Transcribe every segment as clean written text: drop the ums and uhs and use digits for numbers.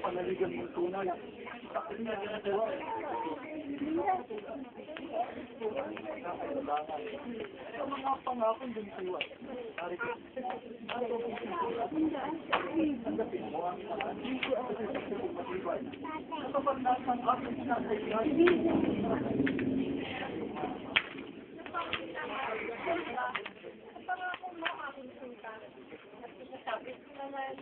Panaligan mo tunay. Sa mga pangakong dumisiwa. Tanggapin mo ang matibay. Sa paglas ng aking sinasayyan. Pangako mo aking suka. Sabi ko naman,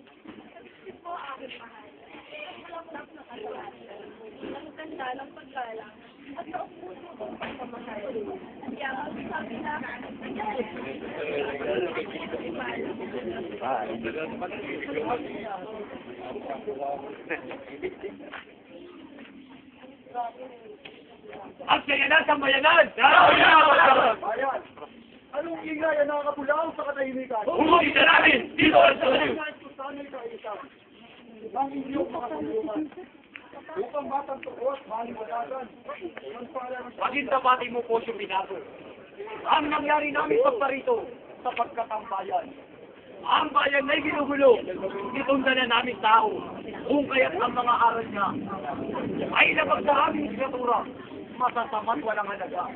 kasi po aking mahal. Ang malapnak na kasalanan. Ang ganda ng paggalang. At ang puso kong pagpamahal. Kaya sabi na, Ang kayanan sa bayanan! Ayan! Anong ingay ang nakakapulaw sa katahimikan? Humuhin ka namin! Dito ang salim! Sana'y kaisa. Ang inyong mga tulungan. Upang batang tukos, maliwanagan. Maging tapatin mo po yung binago. Ang nangyari namin pagparito sa pagkatambayan. Ang bayan na'y ginugulo. Itunda na namin tao. Kung kaya't ang mga aral niya ay labag sa aming sinatura. Masasamat walang halaga.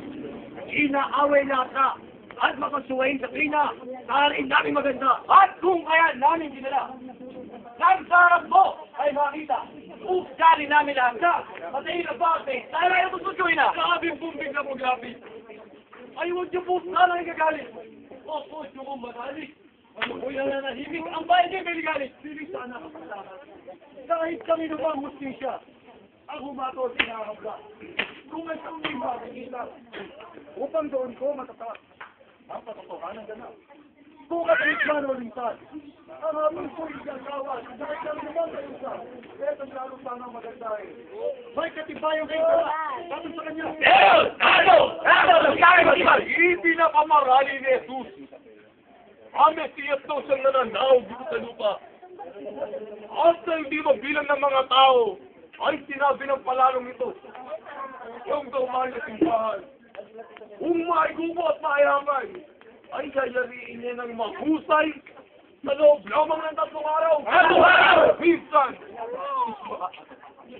Inaaway lahat na at makasuwain sa klina. Karin namin maganda. At kung kaya namin dinala. Nang sarap mo ay makita. Uskali namin lahat na. Patayin na bakit? Tayo na yung tutuloy na. Sabing bumbig na po grabe. Ay, huwag niyo po sana nagagalit. O, po, yung kong matalik. Ano po yung nanahimik? Ang bayan niya may ligalit. Piling sana kapatakan. Kahit kami lumang hustisya, ang humato at hinahabla. Kung may suming makikita, upang doon ko matatak ang patotohanan ganap. Kung katalit man o lingkad, ang aming po'y gagawa, dahil kami naman kayo sa, kaya ang lalo sana maganda eh. May katibayang kayo sabi sa kanya. Hindi na pamarali ni Jesus. Ang Mesiyas daw siyang nananaw dito sa lupa. At sa hindi mabilang ng mga tao, ay sinabi ng palalong ito. Yung daw mahal na simbahan. Kung maigubo at mayaman, ay yayariin niya ng mahusay sa loob lamang ng 3 araw. Minsan!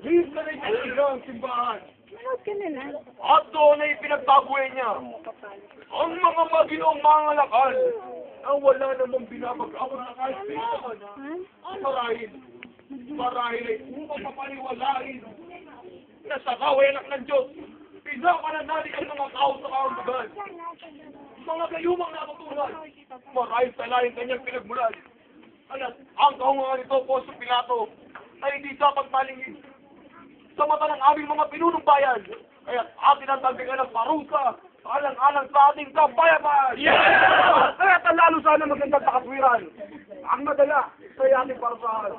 Minsan ay pinagsigaw ang simbahan. At doon ay pinagbabuhay niya ang mga maginoong mga lakal na wala namang binabag-abot na kahit pinagsaman. Marahil ay upang papaniwalain na sa kaway anak ng Diyos, pinakanan natin ang mga tao sa kaundugan. Mga gayumang natutunan, marahil sa laing kanyang pinagmulan. At ang kaungangan nito, Poncio Pilato, ay hindi dapat malingin sa mata ng aming mga pinunong bayan. Kaya atin ang tabigan ng parusa, alang-alang sa ating kapayapaan. Yeah! Kaya lalo sana magandang pakaswiran. Ang madala sa ating parusahan.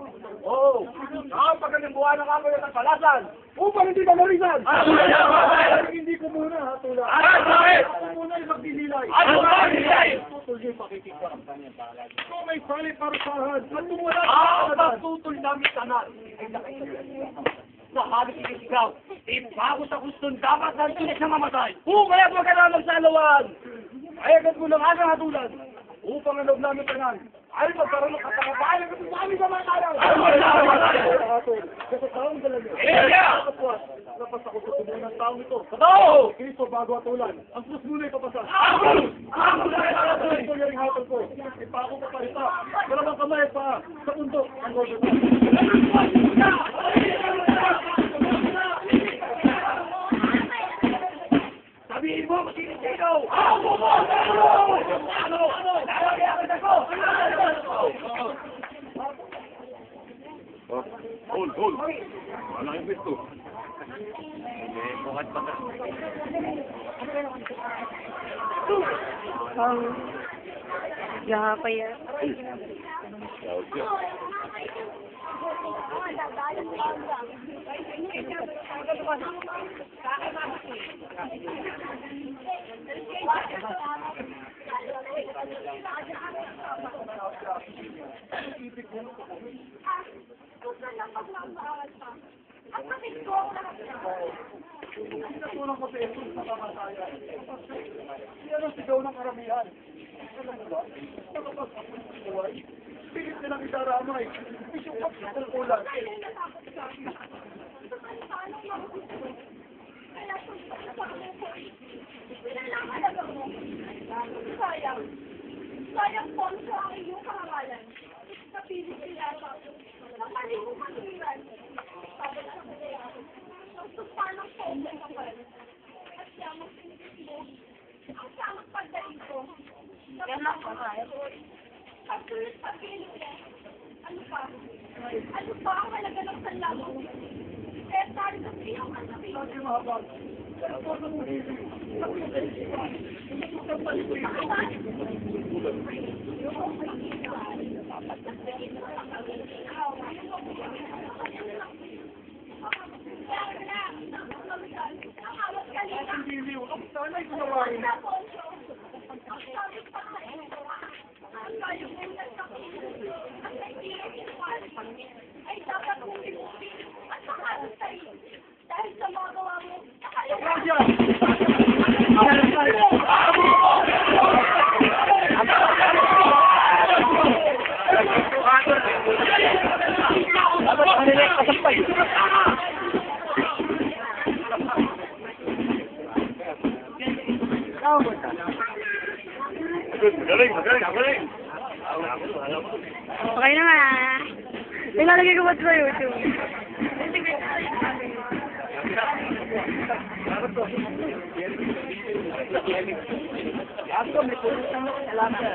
Oo, napagaling buwan ng amoy at palasan. Upang hindi mamarisan. Hindi ko muna hatulan. Ako muna yung magdililay. Tutuloy pakikita. Kung may sali parusahan, at tumula Ang pagtutol namin tanan ay nakikita. Sa halos ikisigaw, ipago sa gustong dapat ng tulis na mamatay. Kung kaya't magkalaman sa alawan, ay agad mo lang aking hatulan. Upang ang loob namin tanan, ay magkaroon ng katakabayan kasi sa aming kamatayan. Kasi taong dala niyo. Kapatwas, napas ako sa tuloy ng taong ito. Totoo! Kristo bago hatulan. Ang sus muna ipapasa. Ito yung hatol ko. Ipako pa pa ita. Maramang kamay pa sa punto. Ang order ko. Sabihin mo, sino-sino? Ako mo! Ano? Lalagyan kita ko! Gol. Wala yung besto. Bukat pa na. Gapa yan. Natulang ko sa Jesus sa kamatayan. Yan ang sigaw ng karamihan. Alam mo ba? Pilit nilang isaramay. Isukap sa kulkulan. Sayang po sa iyong pangalan. Napilit sila sa maling kasiran. Sabi sa kanya, ang tupa ng pobre kapal. At siya magpinitis mo. Ang samang pagdaling ko. Yan lang po tayo. Kapulit sa pilit niya. Ano pa? Ano pa ang halaga ng sanlabo? Kaya tayo sa iyong kasabi. Sabi mahabag. Pero po sa pumili. Sa palipitan. Ang diliw. Ang sana'y gumawain. Ay dapat kong ibusin at makaroon sa'yo. Dahil sa mga gawa mo, Gracia! Magaling. okay naman ah. Nilalagay ko ba sa YouTube? Ako may pulis na alam na.